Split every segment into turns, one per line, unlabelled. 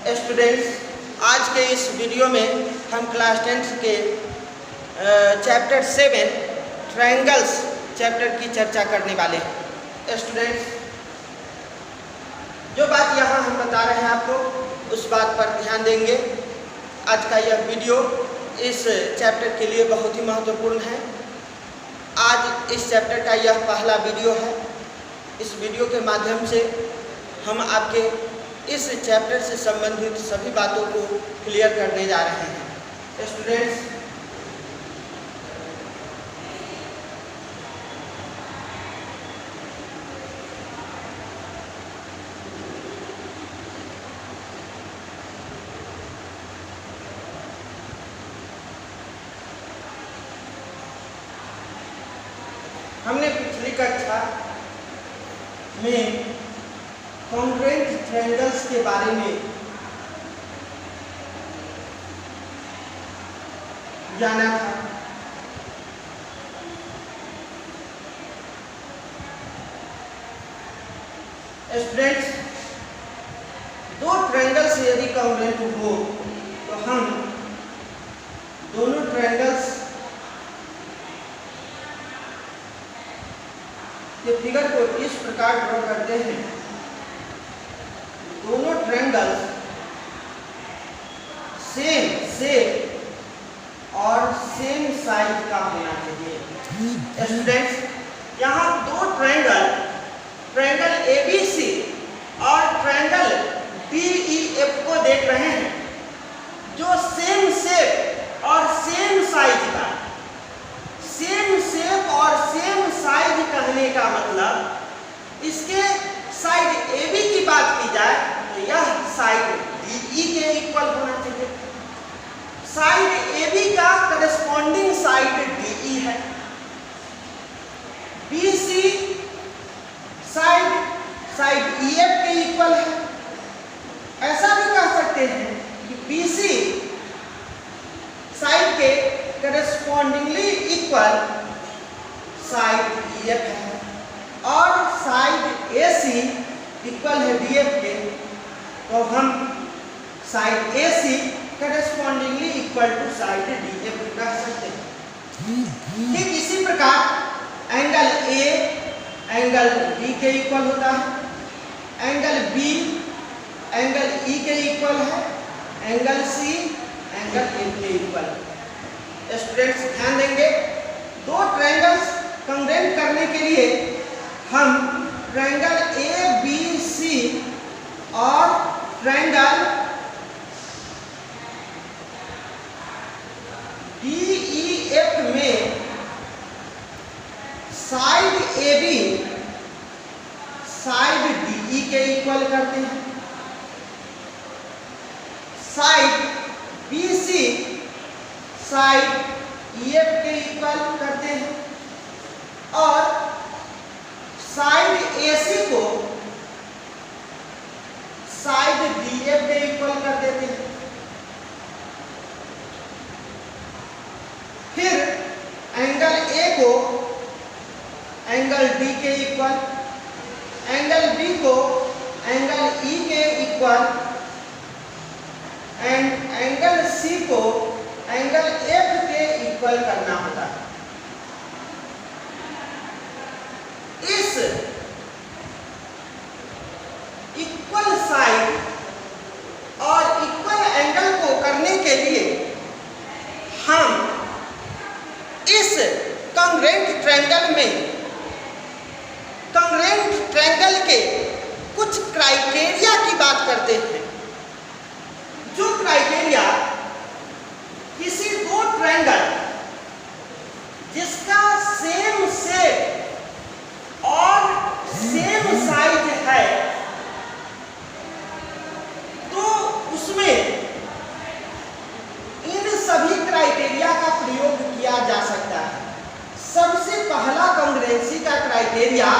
Students, आज के इस वीडियो में हम क्लास 10 के चैप्टर 7 ट्रायंगल्स चैप्टर की चर्चा करने वाले हैं। स्टूडेंट्स, जो बात यहाँ हम बता रहे हैं आपको, उस बात पर ध्यान देंगे। आज का यह वीडियो इस चैप्टर के लिए बहुत ही महत्वपूर्ण है। आज इस चैप्टर का यह पहला वीडियो है। इस वीडियो के माध्यम से हम आपके इस चैप्टर से संबंधित सभी बातों को क्लियर करने जा रहे हैं। स्टूडेंट्स, हमने पिछली कक्षा में कॉन्ग्रुएंट ट्रायंगल्स के बारे में जाना था। स्टूडेंट्स, दो ट्रायंगल्स यदि कॉन्ग्रुएंट हो तो हम दोनों ट्रायंगल्स के फिगर को इस प्रकार ड्रॉ करते हैं। दोनों ट्रायंगल्स सेम शेप और सेम साइज का होना चाहिए। स्टूडेंट्स, यहाँ दो ट्रायंगल ABC और ट्रायंगल DEF को देख रहे हैं, जो सेम शेप और सेम साइज का। सेम शेप और सेम साइज कहने का मतलब, इसके साइड AB की बात की जाए तो यह साइड DE के इक्वल होना चाहिए। साइड AB का करस्पॉन्डिंग साइड DE है। BC साइड EF के इक्वल है। ऐसा भी कह सकते हैं कि BC साइड के करस्पॉन्डिंगली इक्वल साइड EF है और साइड AC इक्वल है DF के, तो हम side AC correspondingly equal to side DF कह सकते हैं। ठीक इसी प्रकार एंगल A एंगल B के इक्वल होता है, एंगल B एंगल E के इक्वल है, एंगल C एंगल M के इक्वल है। स्टूडेंट्स, ध्यान देंगे, दो ट्रायंगल्स कॉन्ग्रुएंट करने के लिए हम ट्रायंगल ABC और ट्रायंगल DEF में साइड AB साइड DE के इक्वल करते हैं, साइड BC साइड EF के इक्वल करते हैं और साइड AC को साइड DF के इक्वल कर देते हैं। फिर एंगल A को एंगल D के इक्वल, एंगल B को एंगल E के इक्वल एंड एंगल C को एंगल F के इक्वल करना होता है। इस इक्वल साइड और इक्वल एंगल को करने के लिए हम इस कॉन्ग्रुएंट ट्रायंगल में कॉन्ग्रुएंट ट्रायंगल के कुछ क्राइटेरिया की बात करते हैं। जो क्राइटेरिया किसी दो ट्रायंगल जिसका सेम शेप और सेम साइज है, तो उसमें इन सभी क्राइटेरिया का प्रयोग किया जा सकता है। सबसे पहला कॉन्ग्रुएंसी का criteria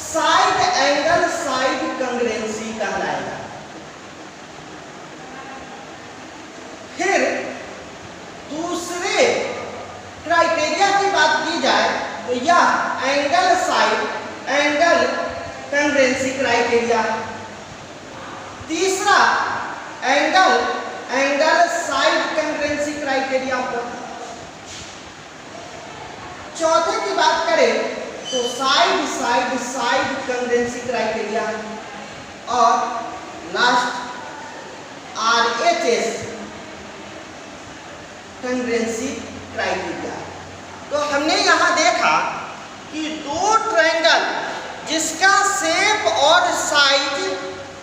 side angle side congruency कहलाएगा। फिर दूसरे क्राइटेरिया की बात की जाए तो यह angle side angle congruency criteria. तीसरा एंगल साइड कंग्रुएंसी क्राइटेरिया पर। चौथे की बात करें तो साइड कंग्रुएंसी क्राइटेरिया और लास्ट RHS कंग्रुएंसी क्राइटेरिया। तो हमने यहाँ देखा कि दो ट्रायंगल जिसका शेप और साइज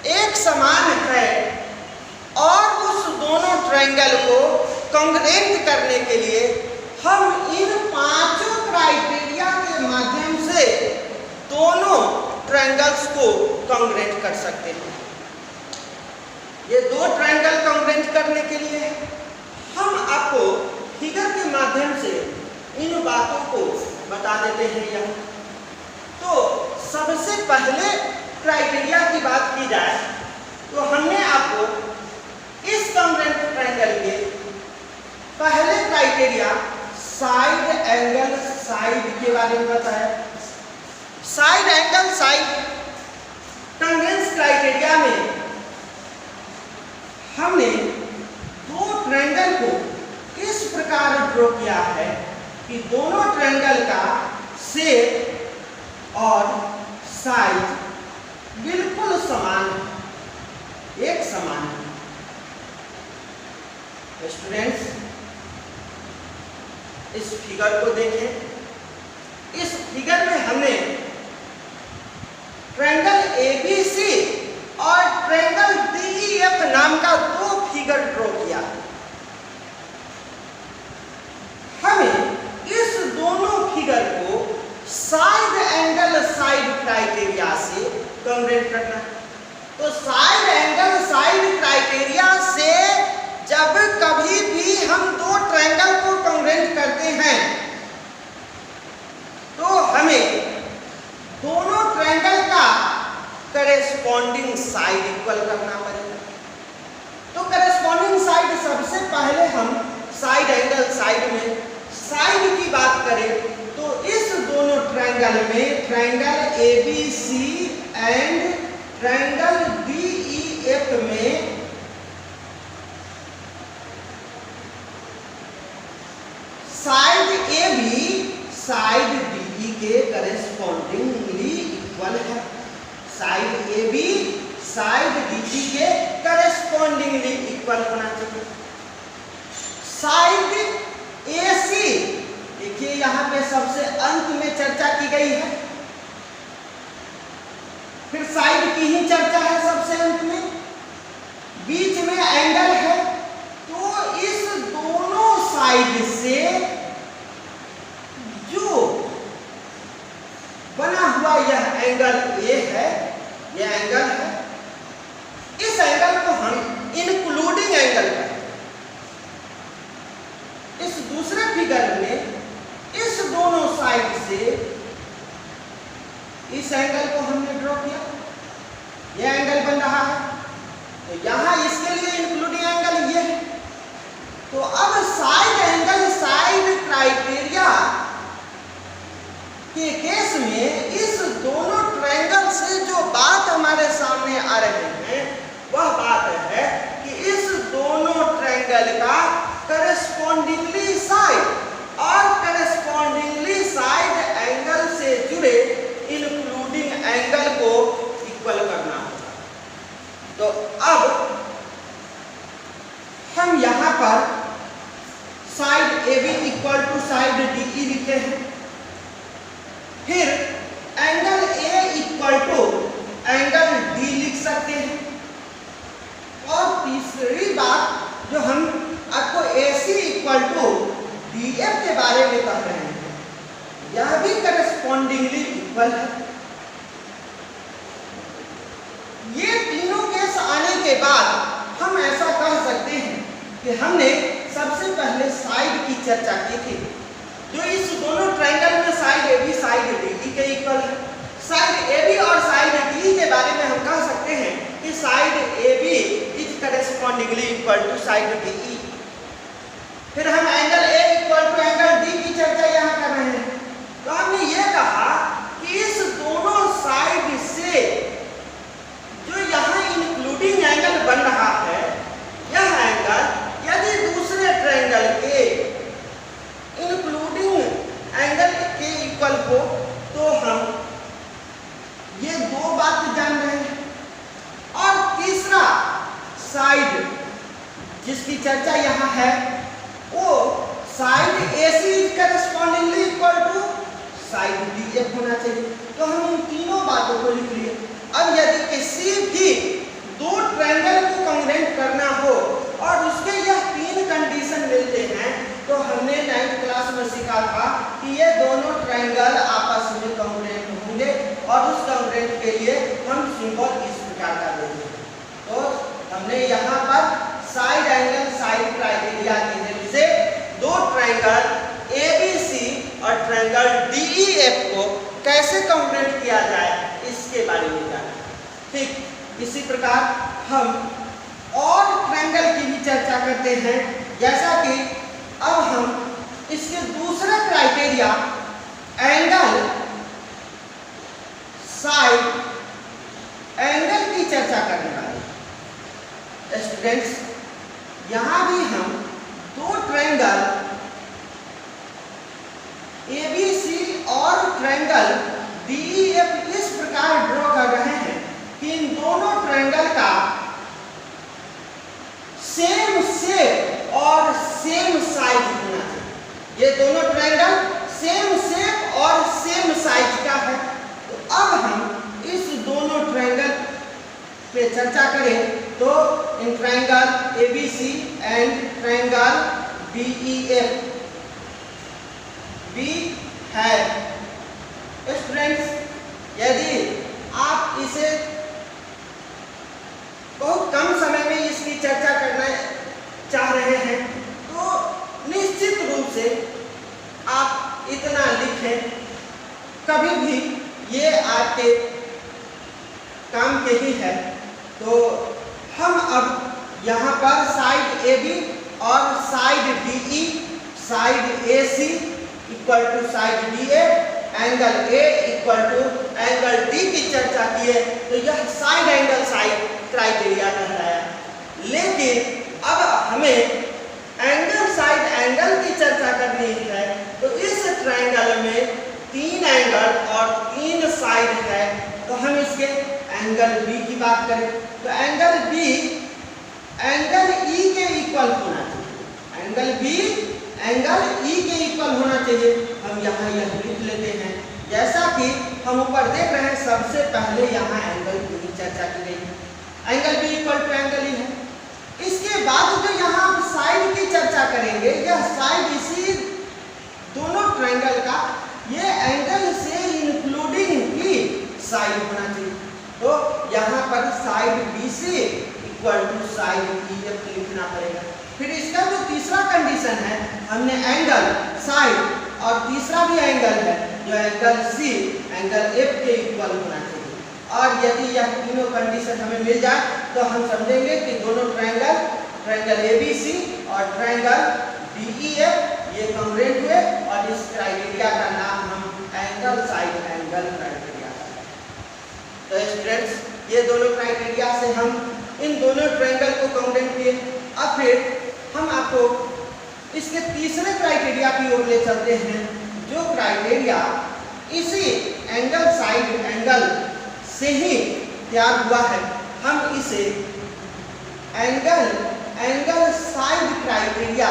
एक समान है और उस दोनों ट्रायंगल को कॉन्ग्रुएंट करने के लिए हम इन पांचों क्राइटेरिया के माध्यम से दोनों ट्रायंगल्स को कॉन्ग्रुएंट कर सकते हैं। ये दो ट्रायंगल कॉन्ग्रुएंट करने के लिए हम आपको फिगर के माध्यम से इन बातों को बता देते हैं यहाँ। तो सबसे पहले क्राइटेरिया की बात की जाए तो हमने आपको इस कॉन्ग्रुएंट ट्रायंगल के पहले क्राइटेरिया साइड एंगल साइड के बारे में बताया। साइड एंगल साइड कंग्रुएंस क्राइटेरिया में हमने दो ट्रायंगल को इस प्रकार ड्रॉ किया है कि दोनों ट्रायंगल का शेप और साइज बिल्कुल समान है, एक समान है। स्टूडेंट्स इस फिगर को देखें। इस फिगर में हमने ट्रायंगल ABC और ट्रायंगल DEF नाम का दो फिगर ड्रॉ किया। हमें इस दोनों फिगर को साइड एंगल साइड क्राइटेरिया से कॉन्ग्रुएंट करना है। तो साइड एंगल साइड क्राइटेरिया से जब कभी भी हम दो ट्रायंगल को कॉन्ग्रुएंट करते हैं तो हमें दोनों ट्रायंगल का करेस्पॉन्डिंग साइड इक्वल करना पड़ेगा। तो करेस्पॉन्डिंग साइड सबसे पहले हम साइड एंगल साइड में साइड की बात करें तो इस दोनों ट्रायंगल में triangle ABC and triangle DEF में साइड AB साइड DE के करेस्पॉन्डिंगली इक्वल है। साइड AB साइड DE के करेस्पॉन्डिंगली इक्वल होना चाहिए। साइड AC देखिए यहाँ पे सबसे अंत में चर्चा की गई है, फिर साइड की ही चर्चा है सबसे अंत में, बीच में एंगल है। तो इस दोनों साइड से जो बना हुआ यह एंगल A है, यह एंगल है, इस एंगल को हम इंक्लूडिंग एंगल कहें। इस दूसरे फिगर में इस दोनों साइड से इस एंगल को हमने ड्रॉ किया, यह एंगल बन रहा है। तो यहां इसके लिए इंक्लूडिंग एंगल ये है। तो अब साइड एंगल साइड क्राइटेरिया के केस में इस दोनों ट्रायंगल से जो बात हमारे सामने आ रही है वह बात है कि इस दोनों ट्रायंगल का करेस्पॉन्डिंगली साइड और करेस्पॉन्डिंगली साइड एंगल से जुड़े इंक्लूडिंग एंगल को इक्वल करना होगा। तो अब हम यहां पर side AB equal to side DE लिखे हैं, फिर angle A equal to angle D लिख सकते हैं। और तीसरी बात जो हम आपको AC इक्वल टू DF के बारे में कह रहे हैं, यह भी करेस्पॉन्डिंगली इक्वल है। ये तीनों केस आने के बाद हम ऐसा कह सकते हैं कि हमने सबसे पहले साइड की चर्चा की थी, जो इस दोनों ट्रायंगल में साइड AB साइड DE के इक्वल है। साइड AB और साइड DE के बारे में हम कह सकते हैं कि side AB is correspondingly equal to side DE। फिर हम angle A equal to angle D की चर्चा यहाँ कर रहे हैं। तो हमने ये कहा कि इस दोनों साइड से जो यहाँ इंक्लूडिंग एंगल बन रहा है साइड जिसकी चर्चा यहाँ है वो side AC correspondingly equal to side DF होना चाहिए। तो हम उन तीनों बातों को लिख लिए। अब यदि किसी भी दो ट्रायंगल को कॉन्ग्रुएंट करना हो और उसके यह तीन कंडीशन मिलते हैं तो हमने 9th क्लास में सीखा था कि ये दोनों ट्रायंगल आपस में कॉन्ग्रुएंट होंगे और उस कॉन्ग्रुएंट के लिए हम सिंबल इस प्रकार का देंगे। तो हमने यहाँ पर साइड एंगल साइड क्राइटेरिया की हेल्प से दो ट्रायंगल ABC और ट्रायंगल DEF को कैसे कॉन्ग्रुएंट किया जाए इसके बारे में जाना। ठीक इसी प्रकार हम और ट्रायंगल की भी चर्चा करते हैं, जैसा कि अब हम इसके दूसरा क्राइटेरिया एंगल साइड एंगल की चर्चा करने वाले। स्टूडेंट्स यहां भी हम दो ट्रायंगल ABC और ट्रायंगल DEF इस प्रकार ड्रॉ कर रहे हैं कि इन दोनों ट्रायंगल का सेम शेप और सेम साइज होना चाहिए। ये दोनों ट्रायंगल सेम शेप और सेम साइज का है। तो अब हम इस दोनों ट्रायंगल पे चर्चा करें तो in triangle ABC and triangle DEF भी है। स्टूडेंट्स यदि आप इसे बहुत कम समय में इसकी चर्चा करना चाह रहे हैं तो निश्चित रूप से आप इतना लिखें, कभी भी ये आपके काम के ही है। तो हम अब यहाँ पर साइड AB और side DE side AC equal to side DA angle A equal to angle D की चर्चा की है। तो यह साइड एंगल साइड क्राइटेरिया कहलाया। लेकिन अब हमें एंगल साइड एंगल की चर्चा करनी है तो इस ट्रायंगल में तीन एंगल और तीन साइड है। तो हम इसके एंगल B की बात करें तो एंगल B एंगल E के इक्वल होना चाहिए। एंगल B एंगल E के इक्वल होना चाहिए। हम यहाँ यह लिख लेते हैं, जैसा कि हम ऊपर देख रहे हैं सबसे पहले यहाँ एंगल B की चर्चा की गई है। Angle B equal to angle E है। इसके बाद जो यहाँ साइड की चर्चा करेंगे, यह साइड इसी दोनों ट्रायंगल का ये एंगल से इंक्लूडिंग भी साइड होना चाहिए। तो यहाँ पर side BC equal to side EF लिखना पड़ेगा। फिर इसका जो तीसरा कंडीशन है, हमने एंगल साइड और तीसरा भी एंगल है जो एंगल C एंगल F के इक्वल होना चाहिए। और यदि यह तीनों कंडीशन हमें मिल जाए तो हम समझेंगे कि दोनों ट्रायंगल ABC और ट्रायंगल DEF ये कॉन्ग्रुएंट हुए और इस क्राइटेरिया का नाम हम एंगल साइड एंगल क्राइटेरिया। तो स्टूडेंट्स ये दोनों क्राइटेरिया से हम इन दोनों ट्रायंगल को कॉन्ग्रुएंट किए। अब फिर हम आपको इसके तीसरे क्राइटेरिया की ओर ले चलते हैं, जो क्राइटेरिया इसी एंगल साइड एंगल से ही तैयार हुआ है। हम इसे एंगल साइड क्राइटेरिया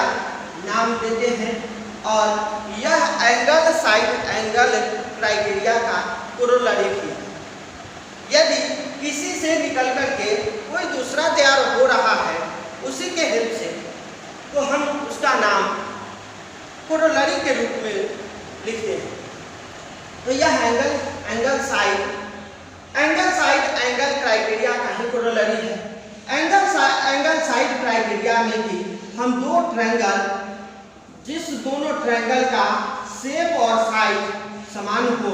नाम देते हैं और यह एंगल साइड एंगल क्राइटेरिया का कोरोलरी है। यदि किसी से निकल करके कोई दूसरा तैयार हो रहा है उसी के हेल्प से, तो हम उसका नाम कोरोलरी के रूप में लिखते हैं। तो यह एंगल साइड एंगल क्राइटेरिया का ही कोरोलरी है। एंगल साइड क्राइटेरिया में भी हम दो ट्रायंगल जिस दोनों ट्रायंगल का शेप और साइज समान हो,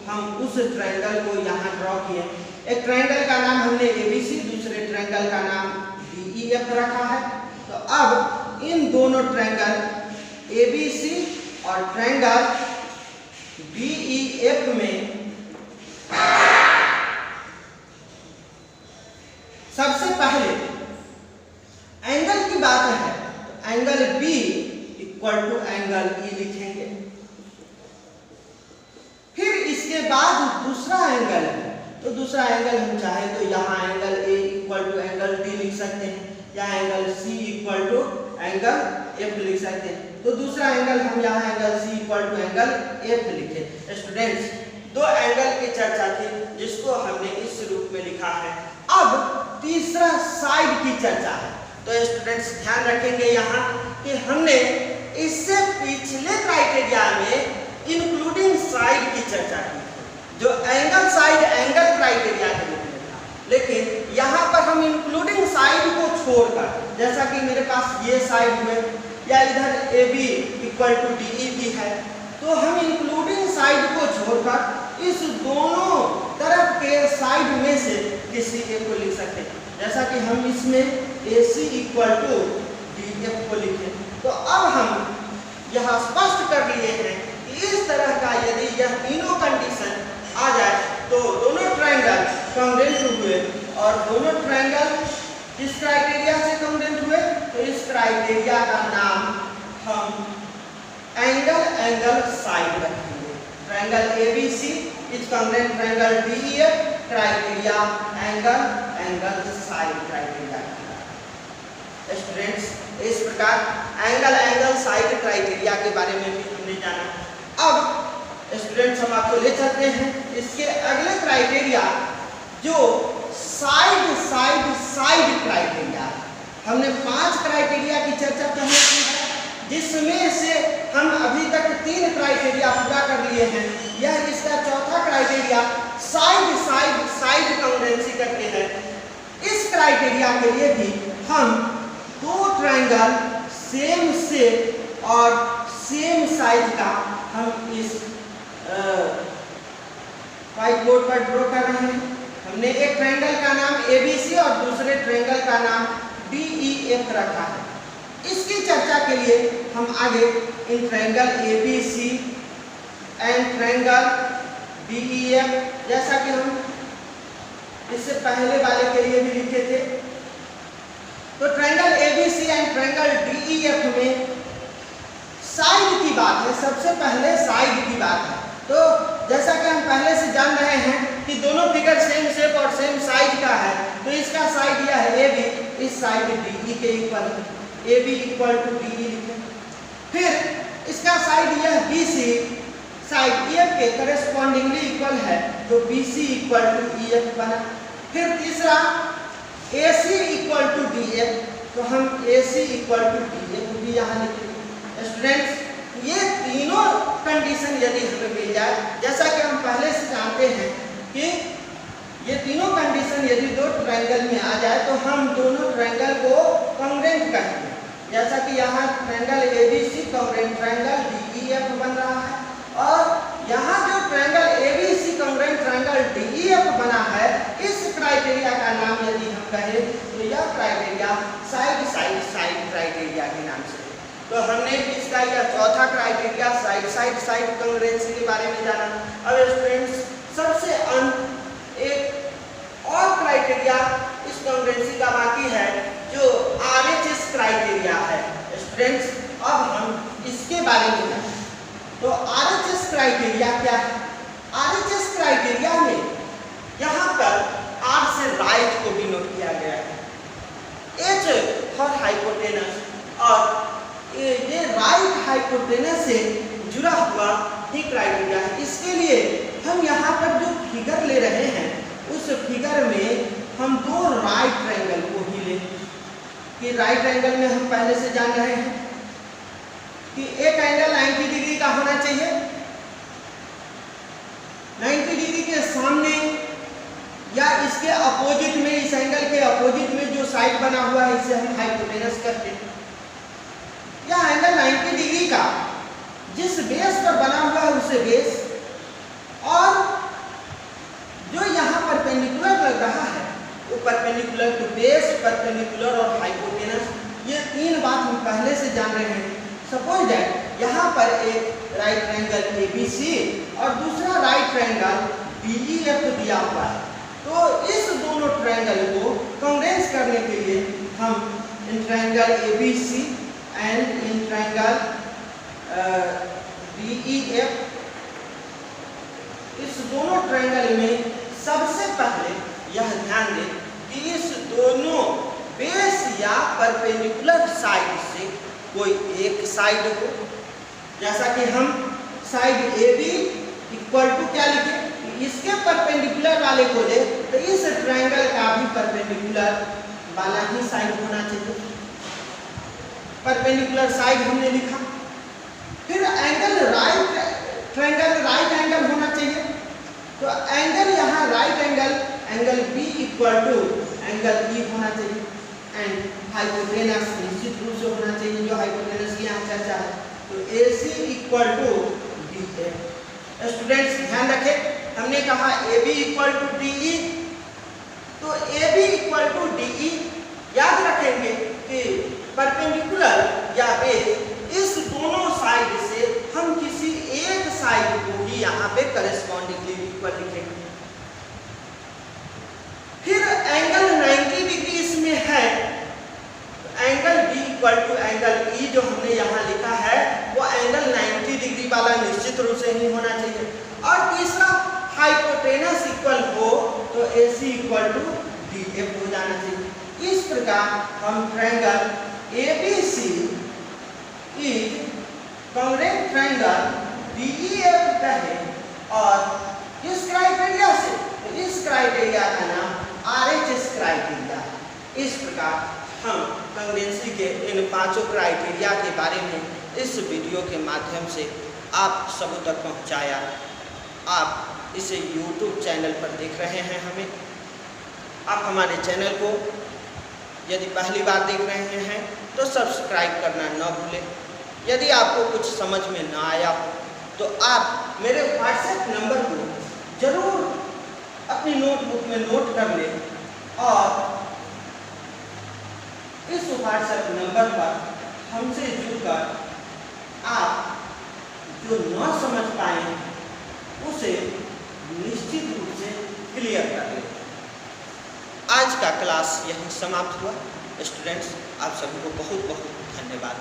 हम उस ट्रायंगल को यहाँ ड्रॉ किए। एक ट्रायंगल का नाम हमने ABC, दूसरे ट्रायंगल का नाम DEF रखा है। तो अब इन दोनों ट्रायंगल ABC और ट्रायंगल DEF में सबसे पहले एंगल की बात है तो angle B equal to angle E लिखेंगे। फिर इसके बाद दूसरा एंगल है तो दूसरा एंगल हम चाहे तो यहाँ angle A equal to angle D लिख सकते हैं। या angle C equal to angle F लिख सकते हैं। तो दूसरा एंगल हम यहाँ angle C equal to angle F लिखे। स्टूडेंट्स, दो एंगल की चर्चा थी जिसको हमने इस रूप में लिखा है। अब तीसरा साइड की चर्चा है। तो स्टूडेंट्स ध्यान रखेंगे यहाँ कि हमने इससे पिछले क्राइटेरिया में इंक्लूडिंग साइड की चर्चा की थी, जो एंगल साइड एंगल क्राइटेरिया के रूप में था। लेकिन यहाँ पर हम इंक्लूडिंग साइड को छोड़कर, जैसा कि मेरे पास ये साइड हुए या इधर AB इक्वल टू DE भी है, तो हम इंक्लूडिंग साइड को छोड़कर इस दोनों तरफ के साइड में से किसी एक को लिख सकते हैं। जैसा कि हम इसमें AC इक्वल टू DF को लिखें। तो अब हम यह स्पष्ट कर लिए हैं कि इस तरह का यदि यह तीनों कंडीशन आ जाए तो दोनों ट्रायंगल कॉन्ग्रुएंट हुए, और दोनों ट्रायंगल किस क्राइटेरिया से कॉन्ग्रुएंट हुए, तो इस क्राइटेरिया का नाम हम एंगल साइड रखेंगे। Triangle ABC is congruent triangle DEF, criteria angle side criteria. Students, इस प्रकार एंगल साइड क्राइटेरिया के बारे में भी हमने जाना। अब स्टूडेंट्स हम आपको ले चलते हैं इसके अगले क्राइटेरिया, जो साइड क्राइटेरिया। हमने 5 क्राइटेरिया की चर्चा पहले की है, जिसमें से हम अभी तक 3 क्राइटेरिया पूरा कर लिए हैं। यह इसका चौथा क्राइटेरिया साइड कॉन्ग्रुएंसी करके है। इस क्राइटेरिया के लिए भी हम दो ट्रायंगल सेम शेप और सेम साइज का हम इस व्हाइट बोर्ड पर ड्रॉ कर रहे हैं। हमने एक ट्रायंगल का नाम ABC और दूसरे ट्रायंगल का नाम DEF रखा है। इसकी चर्चा के लिए हम आगे in triangle ABC and triangle DEF, जैसा कि हम इससे पहले वाले के लिए भी लिखे थे, तो triangle ABC and triangle DEF में साइड की बात है। सबसे पहले साइड की बात है। तो जैसा कि हम पहले से जान रहे हैं कि दोनों फिगर सेम शेप और सेम साइज का है, तो इसका साइड यह है AB, इस साइड DE के इक्वल है। AB इक्वल टू DE लिखें। फिर इसका साइड यह BC साइड EF के करेस्पॉन्डिंगली इक्वल है, तो BC इक्वल टू EF बना। फिर तीसरा AC इक्वल टू DF, तो हम AC इक्वल टू DF भी यहाँ लिखेंगे। स्टूडेंट्स, ये तीनों कंडीशन यदि हमें मिल जाए, जैसा कि हम पहले से जानते हैं कि ये तीनों कंडीशन यदि दो ट्रायंगल में आ जाए तो हम दोनों ट्रायंगल को कॉन्ग्रुएंट कहेंगे। जैसा कि यहाँ triangle ABC congruent triangle DEF बन रहा है, और यहाँ जो triangle ABC congruent triangle DEF बना है, इस क्राइटेरिया का नाम यदि हम कहें तो यह क्राइटेरिया साइड क्राइटेरिया के नाम से। तो हमने इसका यह चौथा क्राइटेरिया साइड कॉन्ग्रुएंसी के बारे में जाना। अब स्टूडेंट्स, सबसे अंत एक और क्राइटेरिया इस कॉन्ग्रुएंसी का बाकी है, जो RHS क्राइटेरिया है। स्टूडेंट्स, अब हम इसके बारे में जाना। तो RHS क्राइटेरिया क्या है? RHS क्राइटेरिया में यहाँ पर R से राइट को डिनोट किया गया है, H फॉर हाइपोटेनस, और ये राइट हाइपोटेनस से जुड़ा हुआ ही क्राइटेरिया है। इसके लिए हम यहाँ पर जो फिगर ले रहे हैं, उस फिगर में हम दो राइट ट्रायंगल को ही लें। कि राइट ट्रायंगल में हम पहले से जान रहे हैं कि एक एंगल 90 डिग्री का होना चाहिए। 90 डिग्री के सामने या इसके अपोजिट में, इस एंगल के अपोजिट में जो साइड बना हुआ है, इसे हम हाइपोटेनस कहते हैं। यह एंगल 90 डिग्री का जिस बेस पर बना हुआ है उसे बेस, और जो यहाँ परपेंडिकुलर लग रहा है वो परपेंडिकुलर टू बेस, परपेंडिकुलर और हाइपोटेनस, ये तीन बात हम पहले से जान रहे हैं। सपोज दैट यहाँ पर एक राइट ट्रायंगल ABC और दूसरा राइट ट्रायंगल DEF दिया हुआ है, तो इस दोनों ट्रायंगल को कॉन्ग्रुएंस करने के लिए हम in triangle ABC and in triangle DEF, इस दोनों ट्रायंगल में सबसे पहले यह ध्यान दें कि इस दोनों बेस या परपेंडिकुलर साइड से कोई एक साइड हो, जैसा कि हम side A B equal to क्या लिखे, इसके परपेंडिकुलर वाले को ले तो इस ट्रायंगल का भी परपेंडिकुलर वाला ही साइड होना चाहिए। परपेंडिकुलर साइड हमने लिखा। फिर angle right, triangle right angle होना चाहिए। तो एंगल यहाँ right angle B equal to angle E होना चाहिए। एंड हाइपोटेनस निश्चित रूप से होना चाहिए, जो हाइपोटेनस की यहाँ चर्चा है। तो A C equal to D A. Students ध्यान रखें, हमने कहा A B equal to D E, तो A B equal to D E याद रखेंगे कि परपेंडिकुलर या बेस इस दोनों साइड से हम किसी एक साइड को ही यहाँ पे करस्पॉन्डिंगली इक्वल लिखेंगे। फिर एंगल 90 डिग्री इसमें है, तो angle B equal to angle E जो हमने यहाँ लिखा है वो एंगल 90 डिग्री वाला निश्चित रूप से ही होना चाहिए। और तीसरा हाइपोटेनस इक्वल हो तो A C equal to D F हो जाना चाहिए। इस प्रकार हम triangle A B C is congruent triangle D E F कहें। और इस क्राइटेरिया से, तो इस क्राइटेरिया का नाम RHS क्राइटेरिया है। इस प्रकार हम कांग्रुएंसी के इन पांचों क्राइटेरिया के बारे में इस वीडियो के माध्यम से आप सबों तक पहुंचाया। आप इसे YouTube चैनल पर देख रहे हैं हमें। आप हमारे चैनल को यदि पहली बार देख रहे हैं तो सब्सक्राइब करना न भूलें। यदि आपको कुछ समझ में न आया हो तो आप मेरे WhatsApp नंबर को जरूर अपनी नोटबुक में नोट कर लें और इस WhatsApp नंबर पर हमसे जुड़कर आप जो न समझ पाए उसे निश्चित रूप से क्लियर कर लें। आज का क्लास यहीं समाप्त हुआ। स्टूडेंट्स, आप सभी को बहुत बहुत धन्यवाद।